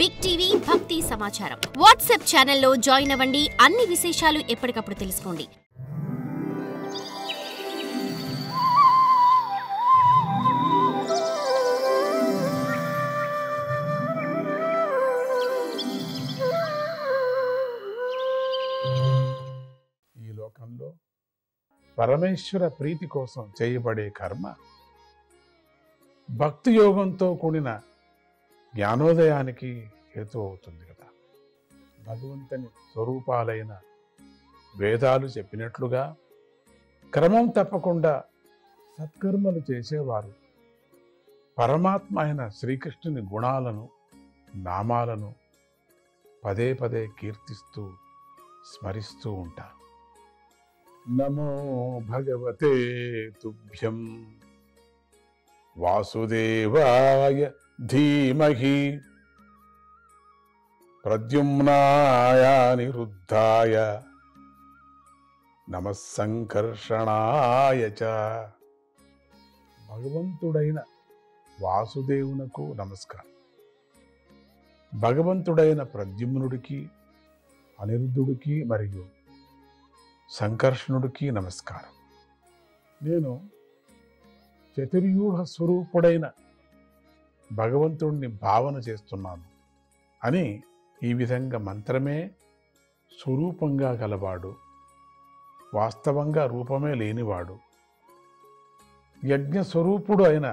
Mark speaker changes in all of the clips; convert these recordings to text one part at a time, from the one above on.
Speaker 1: Big TV భక్తి సమాచారం WhatsApp ఛానల్లో జాయిన్ అవ్వండి. అన్ని విశేషాలు ఎప్పటికప్పుడు తెలుసుకోండి.
Speaker 2: ఈ లోకంలో పరమేశ్వర ప్రీతి కోసం చేయబడే కర్మ భక్తి యోగంతో కూడిన జ్ఞానోదయానికి హేతు అవుతుంది కదా. భగవంతుని స్వరూపాలైన వేదాలు చెప్పినట్లుగా క్రమం తప్పకుండా సత్కర్మలు చేసేవారు పరమాత్మ అయిన శ్రీకృష్ణుని గుణాలను నామాలను పదే పదే కీర్తిస్తూ స్మరిస్తూ ఉంటారు. నమో భగవతే తుభ్యం వాసుదేవాయ ధీమహి ప్రద్యుమ్నాయ నిరుద్ధాయ నమః సంకర్షణాయ చ. భగవంతుడైన వాసుదేవునకు నమస్కారం. భగవంతుడైన ప్రద్యుమ్నుడికి, అనిరుద్ధుడికి మరియు సంకర్షణుడికి నమస్కారం. నేను చతుర్యూహ స్వరూపుడైన భగవంతుడిని భావన చేస్తున్నాను అని ఈ విధంగా మంత్రమే స్వరూపంగా గలవాడు, వాస్తవంగా రూపమే లేనివాడు, యజ్ఞ స్వరూపుడు అయిన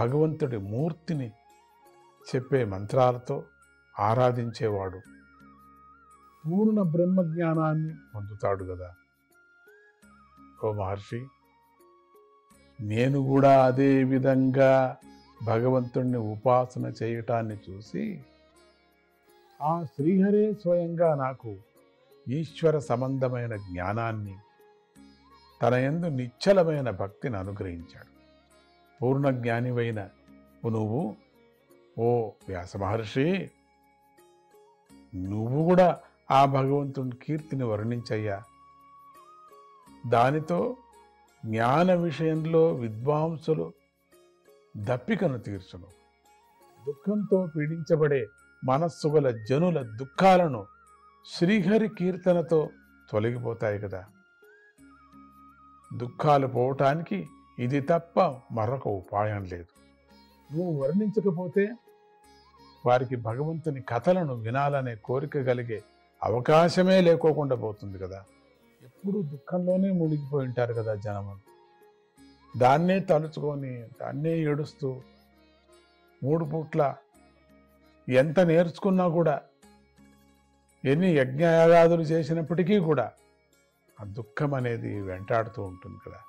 Speaker 2: భగవంతుడి మూర్తిని చెప్పే మంత్రాలతో ఆరాధించేవాడు పూర్ణ బ్రహ్మజ్ఞానాన్ని పొందుతాడు కదా. ఓ మహర్షి, నేను కూడా అదే విధంగా భగవంతుణ్ణి ఉపాసన చేయటాన్ని చూసి ఆ శ్రీహరే స్వయంగా నాకు ఈశ్వర సంబంధమైన జ్ఞానాన్ని, తన యందు నిశ్చలమైన భక్తిని అనుగ్రహించాడు. పూర్ణ జ్ఞానివైన నువ్వు ఓ వ్యాస మహర్షి, నువ్వు కూడా ఆ భగవంతుని కీర్తిని వర్ణించయ్యా. దానితో జ్ఞాన విషయంలో విద్వాంసులు దప్పికను తీర్చును. దుఃఖంతో పీడించబడే మనస్సు గల జనుల దుఃఖాలను శ్రీహరి కీర్తనతో తొలగిపోతాయి కదా. దుఃఖాలు పోవటానికి ఇది తప్ప మరొక ఉపాయం లేదు. నువ్వు వర్ణించకపోతే వారికి భగవంతుని కథలను వినాలనే కోరిక కలిగే అవకాశమే లేకోకుండా పోతుంది కదా. ఎప్పుడు దుఃఖంలోనే మునిగిపోయి ఉంటారు కదా జనము. దాన్నే తలుచుకొని దాన్నే ఏడుస్తూ 3 పూట్ల ఎంత నేర్చుకున్నా కూడా, ఎన్ని యజ్ఞయాగాదులు చేసినప్పటికీ కూడా ఆ దుఃఖం అనేది వెంటాడుతూ ఉంటుంది కదా.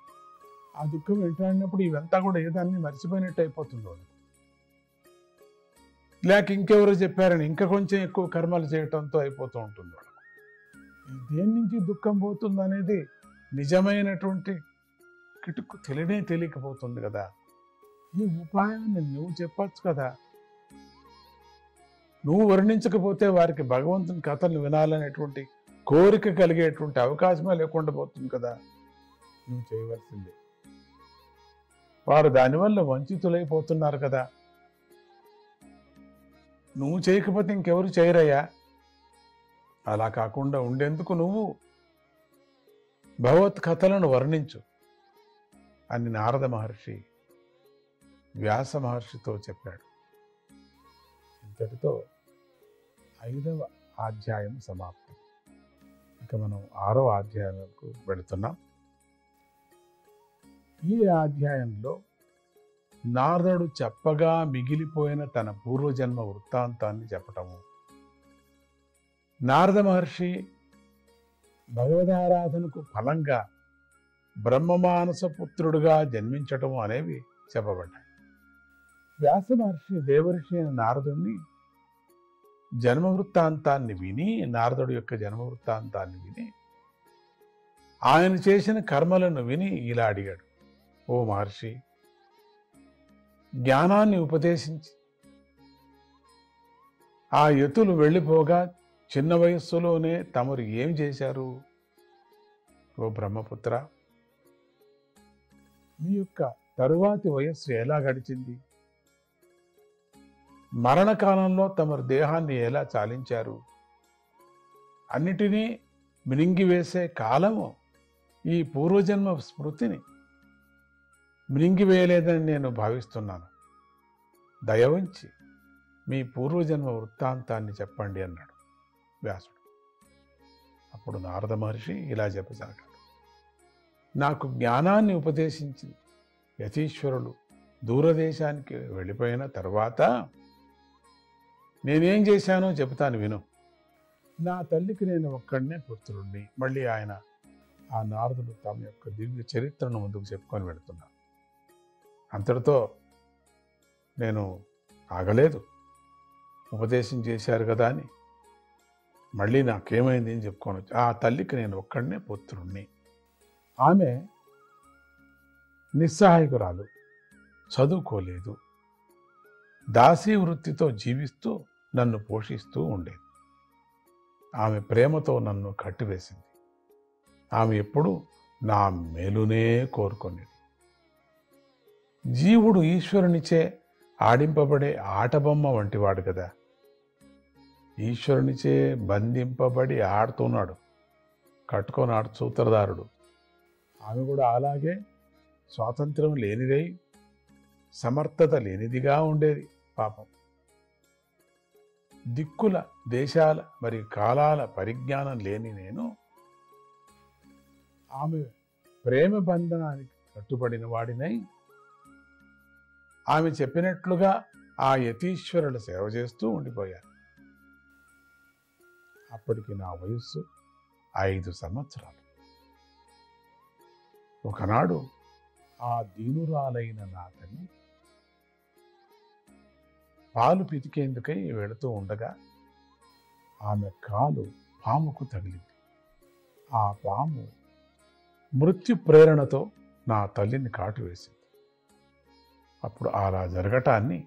Speaker 2: ఆ దుఃఖం వెంటాడినప్పుడు ఇవంతా కూడా ఏదాన్ని మర్చిపోయినట్టు అయిపోతుంది. లేక ఇంకెవరు చెప్పారని ఇంకా కొంచెం ఎక్కువ కర్మలు చేయటంతో అయిపోతూ ఉంటుంది. దేని నుంచి దుఃఖం పోతుంది అనేది నిజమైనటువంటి కిటుకు తెలియకపోతుంది కదా. ఈ ఉపాయాన్ని నువ్వు చెప్పచ్చు కదా. నువ్వు వర్ణించకపోతే వారికి భగవంతుని కథలు వినాలనేటువంటి కోరిక కలిగేటువంటి అవకాశమే లేకుండా పోతుంది కదా. నువ్వు చేయవలసిందే. వారు దానివల్ల వంచితులైపోతున్నారు కదా. నువ్వు చేయకపోతే ఇంకెవరు చేయరయ్యా. అలా కాకుండా ఉండేందుకు నువ్వు భగవత్ కథలను వర్ణించు అని నారద మహర్షి వ్యాస మహర్షితో చెప్పాడు. ఇంతటితో 5వ అధ్యాయం సమాప్తం. ఇక మనం 6వ అధ్యాయంకు వెళుతున్నాం. ఈ అధ్యాయంలో నారదుడు చెప్పగా మిగిలిపోయిన తన పూర్వజన్మ వృత్తాంతాన్ని చెప్పటము, నారద మహర్షి భగవదారాధనకు ఫలంగా బ్రహ్మమానస పుత్రుడుగా జన్మించటము అనేవి చెప్పబడ్డాయి. వ్యాస మహర్షి దేవర్షి అయిన నారదుడిని జన్మవృత్తాంతాన్ని విని, నారదుడి యొక్క జన్మవృత్తాంతాన్ని విని, ఆయన చేసిన కర్మలను విని ఇలా అడిగాడు. ఓ మహర్షి, జ్ఞానాన్ని ఉపదేశించి ఆ యతులు వెళ్ళిపోగా చిన్న వయస్సులోనే తమరు ఏం చేశారు? ఓ బ్రహ్మపుత్ర, మీ యొక్క తరువాతి వయస్సు ఎలా గడిచింది? మరణకాలంలో తమ దేహాన్ని ఎలా చాలించారు? అన్నిటినీ మినింగివేసే కాలము ఈ పూర్వజన్మ స్మృతిని మినింగివేయలేదని నేను భావిస్తున్నాను. దయ ఉంచి మీ పూర్వజన్మ వృత్తాంతాన్ని చెప్పండి అన్నాడు వ్యాసుడు. అప్పుడు నారద మహర్షి ఇలా చెప్పసాగాడు. నాకు జ్ఞానాన్ని ఉపదేశించి యతీశ్వరులు దూరదేశానికి వెళ్ళిపోయిన తర్వాత నేనేం చేశానో చెబుతాను విను. నా తల్లికి నేను ఒక్కడనే పుత్రుడిని. మళ్ళీ ఆయన ఆ నారదుడు తమ యొక్క దివ్య చరిత్రను ముందుకు చెప్పుకొని వెళుతున్నారు. అంతటితో నేను ఆగలేదు. ఉపదేశం చేశారు కదా అని మళ్ళీ నాకేమైంది అని చెప్పుకొని వచ్చి, ఆ తల్లికి నేను ఒక్కడనే పుత్రుణ్ణి. ఆమె నిస్సహాయకురాలు, చదువుకోలేదు, దాసీ వృత్తితో జీవిస్తూ నన్ను పోషిస్తూ ఉండేది. ఆమె ప్రేమతో నన్ను కట్టివేసింది. ఆమె ఎప్పుడూ నా మేలునే కోరుకునేది. జీవుడు ఈశ్వరునిచే ఆడింపబడే ఆటబొమ్మ వంటివాడు కదా. ఈశ్వరునిచే బంధింపబడి ఆడుతున్నాడు, కట్టుకొని ఆడు సూత్రధారుడు. ఆమె కూడా అలాగే స్వాతంత్రం లేనిదై సమర్థత లేనిదిగా ఉండేది. పాపం, దిక్కుల దేశాల మరియు కాలాల పరిజ్ఞానం లేని నేను ఆమె ప్రేమ బంధనానికి కట్టుబడిన వాడినై ఆమె చెప్పినట్లుగా ఆ యతీశ్వరుల సేవ చేస్తూ ఉండిపోయాను. అప్పటికి నా వయస్సు 5 సంవత్సరాలు. ఒకనాడు ఆ దీనురాలైన నా తల్లి పాలు పితికేందుకై వెళుతూ ఉండగా ఆమె కాలు పాముకు తగిలింది. ఆ పాము మృత్యు ప్రేరణతో నా తల్లిని కాటు వేసింది. అప్పుడు అలా జరగటాన్ని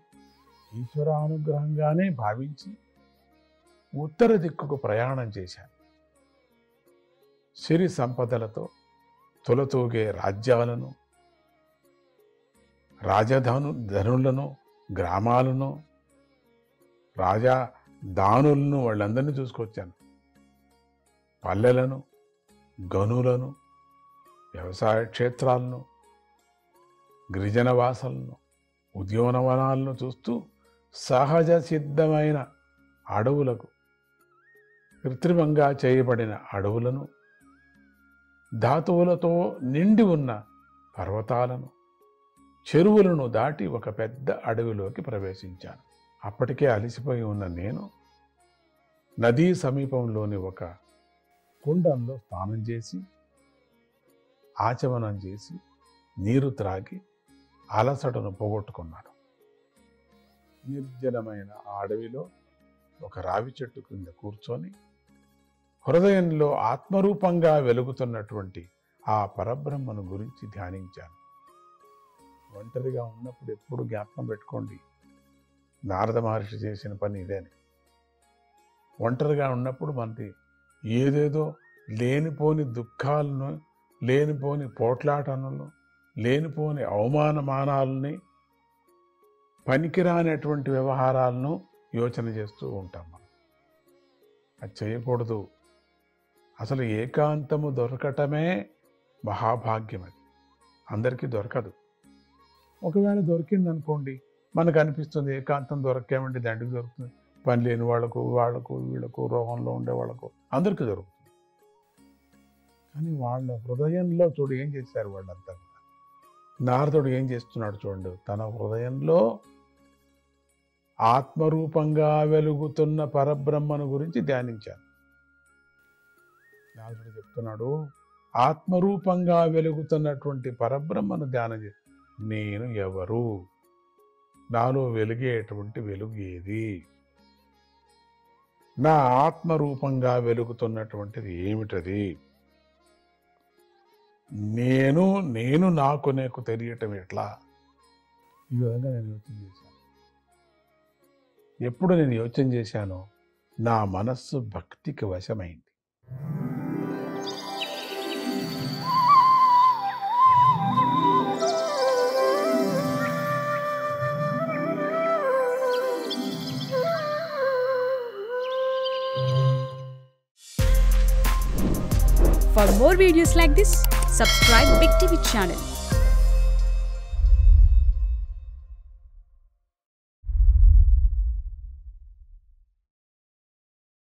Speaker 2: ఈశ్వరానుగ్రహంగానే భావించి ఉత్తర దిక్కుకు ప్రయాణం చేశాను. సిరి సంపదలతో తులతూగే రాజ్యాలను, ధనులను, గ్రామాలను, దానులను వాళ్ళందరినీ చూసుకొచ్చాను. పల్లెలను, గనులను, వ్యవసాయ క్షేత్రాలను, గిరిజన వాసలను, ఉద్యానవనాలను చూస్తూ సహజ సిద్ధమైన అడవులకు, కృత్రిమంగా చేయబడిన అడవులను, ధాతువులతో నిండి ఉన్న పర్వతాలను, చెరువులను దాటి ఒక పెద్ద అడవిలోకి ప్రవేశించాను. అప్పటికే అలసిపోయి ఉన్న నేను నదీ సమీపంలోని ఒక కుండంలో స్నానం చేసి, ఆచమనం చేసి, నీరు త్రాగి అలసటను పోగొట్టుకున్నాను. నిర్జనమైన ఆ అడవిలో ఒక రావి చెట్టు కింద కూర్చొని హృదయంలో ఆత్మరూపంగా వెలుగుతున్నటువంటి ఆ పరబ్రహ్మను గురించి ధ్యానించాను. ఒంటరిగా ఉన్నప్పుడు ఎప్పుడు జ్ఞాపకం పెట్టుకోండి, నారద మహర్షి చేసిన పని ఇదేని. ఒంటరిగా ఉన్నప్పుడు మనకి ఏదేదో లేనిపోని దుఃఖాలను, లేనిపోని పోట్లాటలను, లేనిపోని అవమానమానాలని, పనికిరానటువంటి వ్యవహారాలను యోచన చేస్తూ ఉంటాం మనం. అది చేయకూడదు. అసలు ఏకాంతము దొరకటమే మహాభాగ్యం. అది అందరికీ దొరకదు. ఒకవేళ దొరికిందనుకోండి, మనకు అనిపిస్తుంది ఏకాంతం దొరకేమండి, దండికి దొరుకుతుంది. పని లేని వాళ్ళకు, వీళ్ళకు, రోగంలో ఉండే వాళ్ళకు అందరికీ దొరుకుతుంది. కానీ వాళ్ళ హృదయంలో చూడు ఏం చేశారు వాళ్ళంతా కూడా. నారదుడు ఏం చేస్తున్నాడు చూడండి, తన హృదయంలో ఆత్మరూపంగా వెలుగుతున్న పరబ్రహ్మను గురించి ధ్యానించాను. నారదుడు చెప్తున్నాడు, ఆత్మరూపంగా వెలుగుతున్నటువంటి పరబ్రహ్మను ధ్యానం చేసి, నేను ఎవరు, నాలో వెలిగేటువంటి వెలుగు ఏది, నా ఆత్మరూపంగా వెలుగుతున్నటువంటిది ఏమిటది, నేను నాకు తెలియటం ఎట్లా? ఈ విధంగా నేను యోచన చేశాను. ఎప్పుడు నేను యోచన చేశానో నా మనస్సు భక్తికి వశమైంది.
Speaker 3: For more videos like this, subscribe Big TV channel.